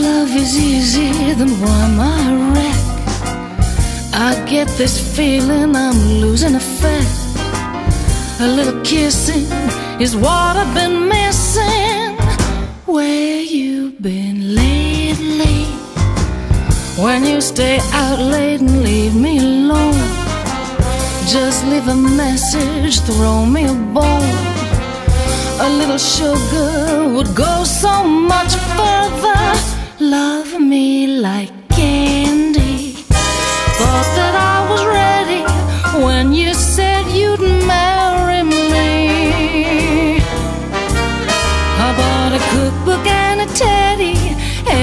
love is easy, then why am I a wreck? I get this feeling I'm losing effect. A little kissing is what I've been missing. Where you been lately? When you stay out late and leave me alone, just leave a message, throw me a bone. A little sugar would go so much further. Love me like candy. Thought that I was ready when you said you'd marry me. I bought a cookbook and a teddy,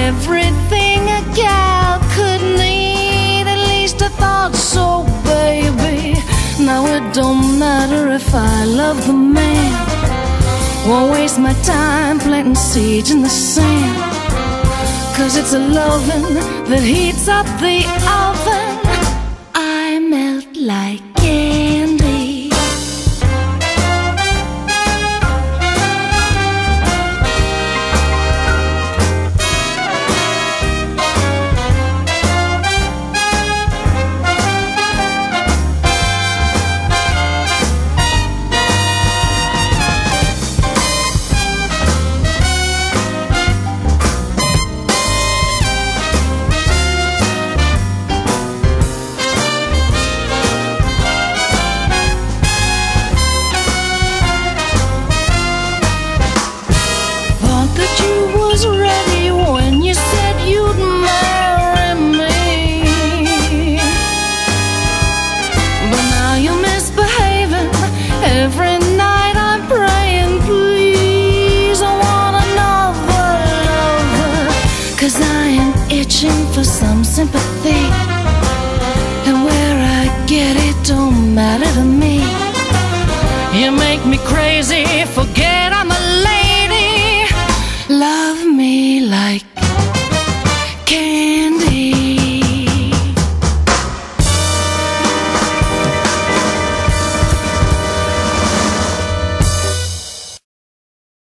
everything a gal could need. At least I thought so, baby. Now it don't matter if I love the man. Won't waste my time planting seeds in the sand, 'cause it's a loving that heats up the oven. I melt like candy. Ready when you said you'd marry me, but now you're misbehaving. Every night I'm praying, please, I want another lover, 'cause I am itching for some sympathy, and where I get it don't matter to me. You make me crazy, forget